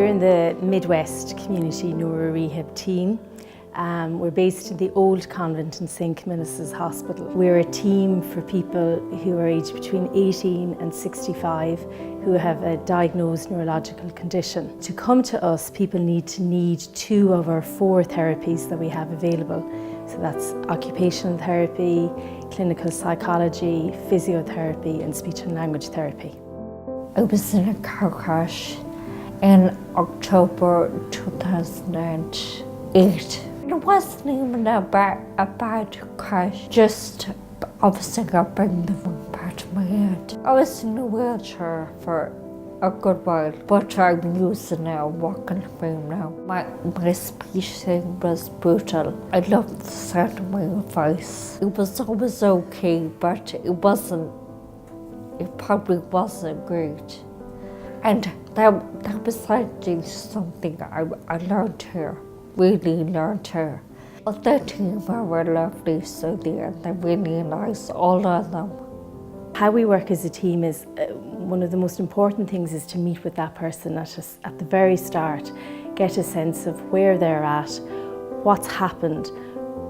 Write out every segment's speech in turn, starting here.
in the Midwest Community Neuro Rehab team. We're based in the old convent in St. Camillus' Hospital. We're a team for people who are aged between 18 and 65 who have a diagnosed neurological condition. To come to us, people need 2 of our 4 therapies that we have available. So that's occupational therapy, clinical psychology, physiotherapy and speech and language therapy. I was in a car crash in October 2008. It wasn't even a bad crash, just obviously got bring the wrong part of my head. I was in a wheelchair for a good while, but I'm using a walking frame now. My speech thing was brutal. I loved the sound of my own voice. It was always okay, but it probably wasn't great. And that was actually something I learned here. Really learned here. But the team were lovely, so they're really nice, all of them. How we work as a team is, one of the most important things is to meet with that person at the very start, get a sense of where they're at, what's happened,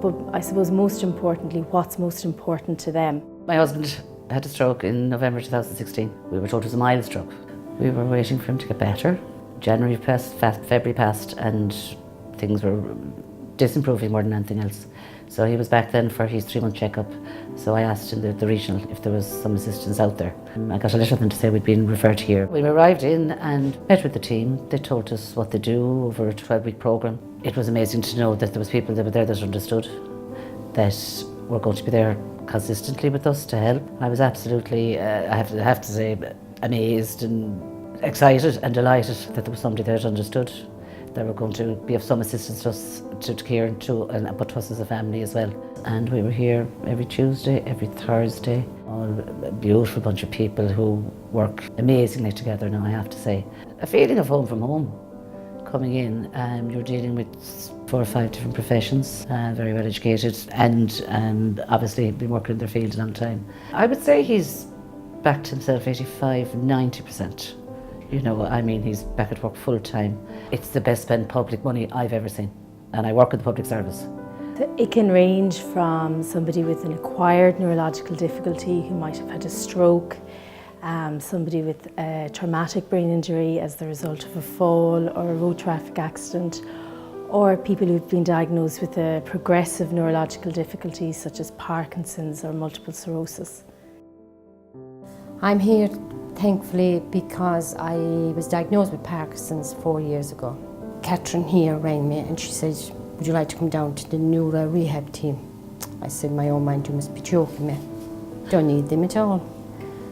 but I suppose most importantly, what's most important to them. My husband had a stroke in November 2016. We were told it was a mild stroke. We were waiting for him to get better. January passed, February passed, and things were disimproving more than anything else. So he was back then for his 3-month checkup. So I asked in the regional if there was some assistance out there. I got a letter from them to say we'd been referred here. We arrived in and met with the team. They told us what they do over a 12-week programme. It was amazing to know that there was people that were there that understood, that were going to be there consistently with us to help. I was absolutely, I have to say, amazed and excited and delighted that there was somebody there that understood. They were going to be of some assistance to us, to Kieran, but to us as a family as well. And we were here every Tuesday, every Thursday. All a beautiful bunch of people who work amazingly together now, I have to say. A feeling of home from home. Coming in, you're dealing with 4 or 5 different professions, very well educated, and obviously been working in their field a long time. I would say he's backed himself 85–90%. You know, I mean, he's back at work full time. It's the best spent public money I've ever seen, and I work in the public service. It can range from somebody with an acquired neurological difficulty who might have had a stroke, somebody with a traumatic brain injury as the result of a fall or a road traffic accident, or people who've been diagnosed with a progressive neurological difficulty such as Parkinson's or multiple sclerosis. I'm here thankfully because I was diagnosed with Parkinson's 4 years ago. Catherine here rang me and she said, would you like to come down to the neuro rehab team? I said, my own mind, you must be joking me. Don't need them at all.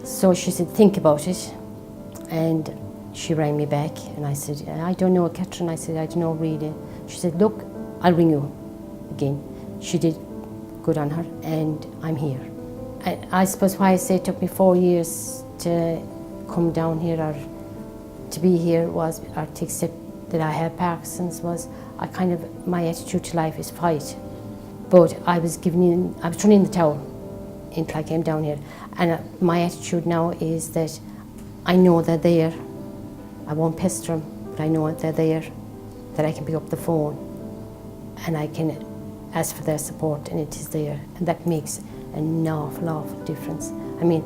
So she said, think about it. And she rang me back and I said, I don't know, Catherine. I said, I don't know really. She said, look, I'll ring you again. She did, good on her, and I'm here. I suppose why I say it took me 4 years to come down here or to be here or to accept that I had Parkinson's was my attitude to life is fight. But I was throwing in the towel until I came down here. And my attitude now is that I know they're there. I won't pester them, but I know they're there, that I can pick up the phone and I can ask for their support and it is there. And that makes an awful difference. I mean,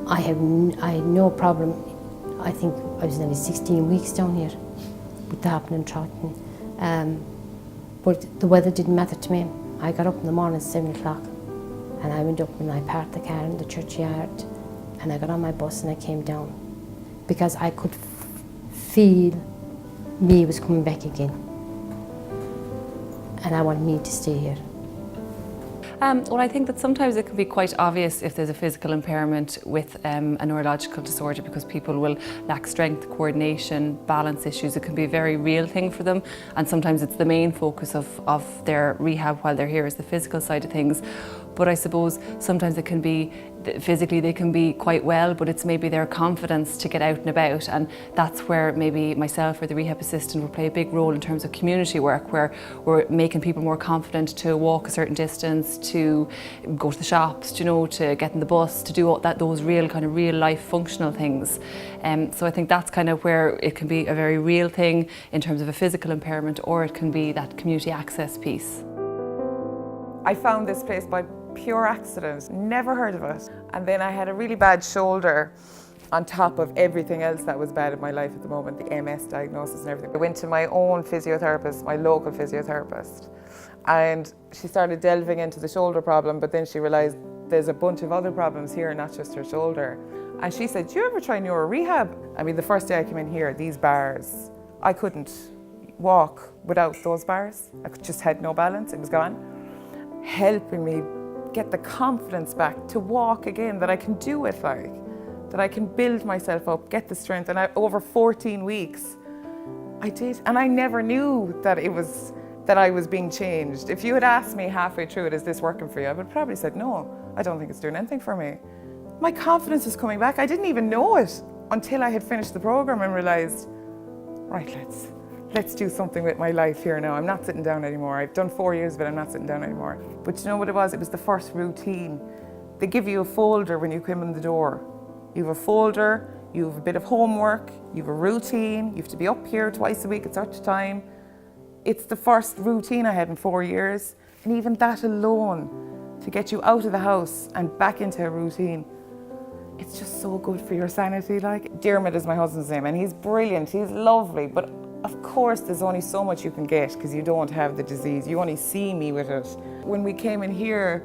I had no problem. I think I was nearly 16 weeks down here with the happening and trotting. But the weather didn't matter to me. I got up in the morning at 7 o'clock and I went up and I parked the car in the churchyard and I got on my bus and I came down because I could feel me was coming back again and I want me to stay here. Well, I think that sometimes it can be quite obvious if there's a physical impairment with a neurological disorder because people will lack strength, coordination, balance issues. It can be a very real thing for them and sometimes it's the main focus of their rehab while they're here is the physical side of things. but I suppose sometimes it can be, physically they can be quite well, but it's maybe their confidence to get out and about, and that's where maybe myself or the rehab assistant will play a big role in terms of community work, where we're making people more confident to walk a certain distance, to go to the shops, you know, to get in the bus, to do all that, those real kind of real life functional things. So I think that's kind of where it can be a very real thing in terms of a physical impairment, or it can be that community access piece. I found this place by pure accident, never heard of it. And then I had a really bad shoulder on top of everything else that was bad in my life at the moment, the MS diagnosis and everything. I went to my own physiotherapist, my local physiotherapist, and she started delving into the shoulder problem, but then she realised there's a bunch of other problems here, not just her shoulder. And she said, do you ever try neuro rehab? I mean, the first day I came in here, these bars, I couldn't walk without those bars. I just had no balance, it was gone. Helping me get the confidence back to walk again, that I can do it, like, that I can build myself up, get the strength. And over 14 weeks, I did. And I never knew that I was being changed. If you had asked me halfway through it, is this working for you? I would probably said, no, I don't think it's doing anything for me. My confidence is coming back. I didn't even know it until I had finished the program and realized, right, let's do something with my life here now. I'm not sitting down anymore. I've done 4 years, but I'm not sitting down anymore. But you know what it was? It was the first routine. They give you a folder when you come in the door. You have a folder, you have a bit of homework, you have a routine, you have to be up here twice a week at such a time. It's the first routine I had in 4 years. And even that alone, to get you out of the house and back into a routine, it's just so good for your sanity. Like, Dermot is my husband's name, and he's brilliant, he's lovely, but of course there's only so much you can get because you don't have the disease. You only see me with it. When we came in here,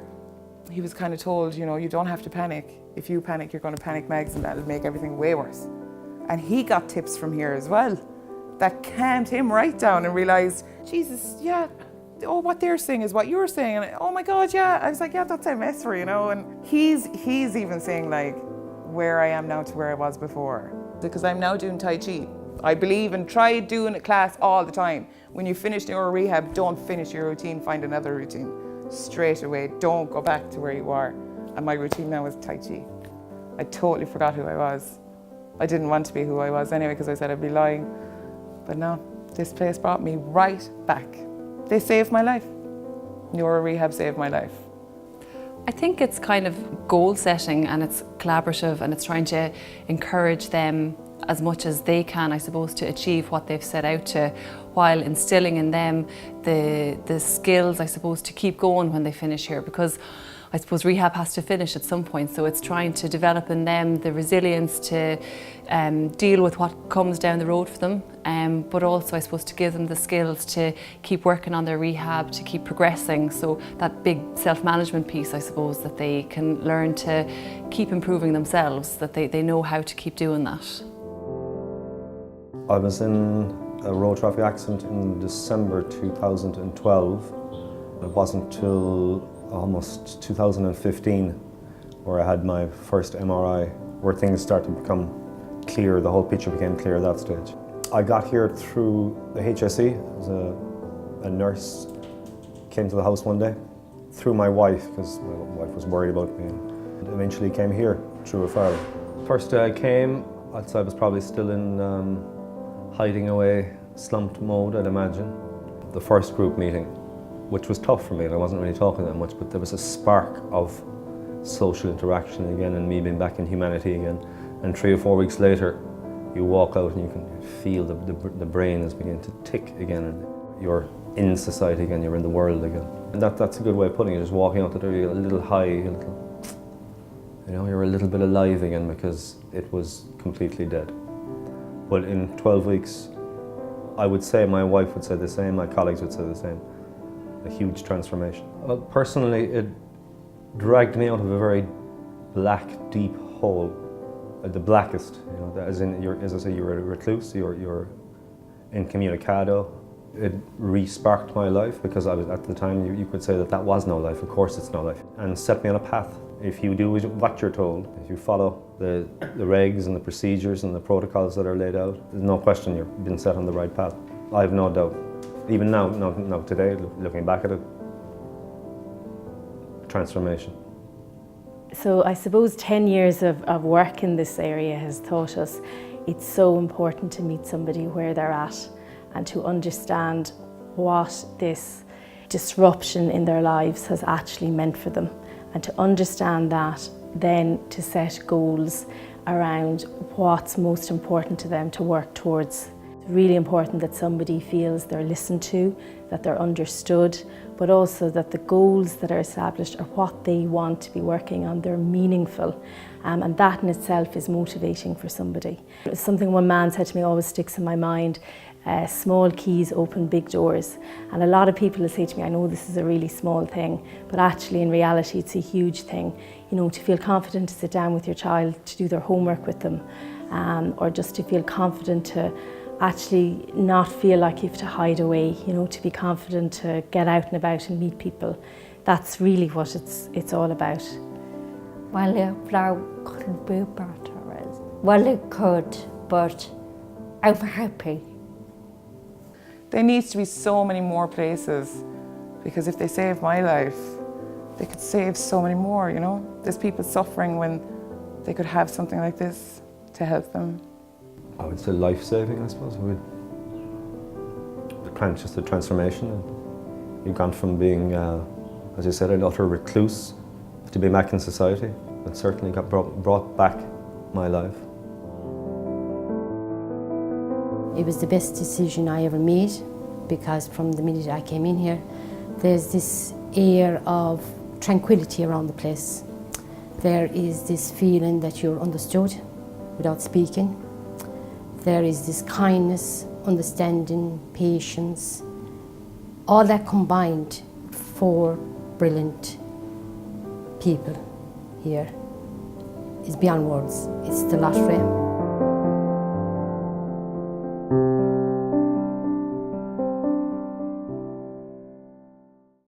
he was kind of told, you know, you don't have to panic. If you panic, you're going to panic Megs, and that'll make everything way worse. And he got tips from here as well that calmed him right down and realised, Jesus, yeah, oh, what they're saying is what you're saying. And oh my God, yeah. I was like, yeah, that's MS for, you know. And he's even saying, like, where I am now to where I was before. Because I'm now doing Tai Chi. I believe and try doing a class all the time. When you finish your rehab, don't finish your routine, find another routine. Straight away, don't go back to where you are. And my routine now is Tai Chi. I totally forgot who I was. I didn't want to be who I was anyway because I said I'd be lying. But no, this place brought me right back. They saved my life. Neuro rehab saved my life. I think it's kind of goal setting, and it's collaborative, and it's trying to encourage them as much as they can, I suppose, to achieve what they've set out to, while instilling in them the skills, I suppose, to keep going when they finish here, because I suppose rehab has to finish at some point. So it's trying to develop in them the resilience to deal with what comes down the road for them, but also, I suppose, to give them the skills to keep working on their rehab, to keep progressing. So that big self-management piece, I suppose, that they can learn to keep improving themselves, that they know how to keep doing that. I was in a road traffic accident in December 2012. It wasn't till almost 2015 where I had my first MRI, where things started to become clear, the whole picture became clear at that stage. I got here through the HSE. A nurse came to the house one day, through my wife, because my wife was worried about me, and eventually came here through referral. First day I came, I'd say I was probably still in hiding away, slumped mode, I'd imagine. The first group meeting, which was tough for me, and I wasn't really talking that much, but there was a spark of social interaction again, and me being back in humanity again. And 3 or 4 weeks later, you walk out and you can feel the brain is beginning to tick again, and you're in society again, you're in the world again. And that's a good way of putting it, just walking out the door, you get a little high, a little, you know, you're a little bit alive again, because it was completely dead. But in 12 weeks, I would say, my wife would say the same, my colleagues would say the same. A huge transformation. Well, personally, it dragged me out of a very black, deep hole, the blackest. You know, as in, as I say, you're a recluse, you're incommunicado. It re-sparked my life, because I was, at the time, you could say that was no life. Of course, it's no life, and set me on a path. If you do what you're told, if you follow the regs and the procedures and the protocols that are laid out, there's no question you've been set on the right path. I have no doubt. Even now today, looking back at it, transformation. So I suppose 10 years of work in this area has taught us it's so important to meet somebody where they're at and to understand what this disruption in their lives has actually meant for them, and to understand that, then to set goals around what's most important to them to work towards. It's really important that somebody feels they're listened to, that they're understood, but also that the goals that are established are what they want to be working on, they're meaningful, and that in itself is motivating for somebody. Something one man said to me always sticks in my mind: small keys open big doors. And a lot of people will say to me, I know this is a really small thing, but actually in reality it's a huge thing. You know, to feel confident to sit down with your child, to do their homework with them, or just to feel confident to actually not feel like you have to hide away, you know, to be confident to get out and about and meet people. That's really what it's all about. Well, it couldn't be better. Well, it could, but I'm happy. There needs to be so many more places, because if they saved my life, they could save so many more, you know? There's people suffering when they could have something like this to help them. I would say life-saving, I suppose. Just a transformation. You've gone from being, as you said, an utter recluse to being back in society. It certainly got brought back my life. It was the best decision I ever made, because from the minute I came in here, there's this air of tranquility around the place. There is this feeling that you're understood without speaking. There is this kindness, understanding, patience, all that combined for brilliant people here is beyond words. It's the lot for him.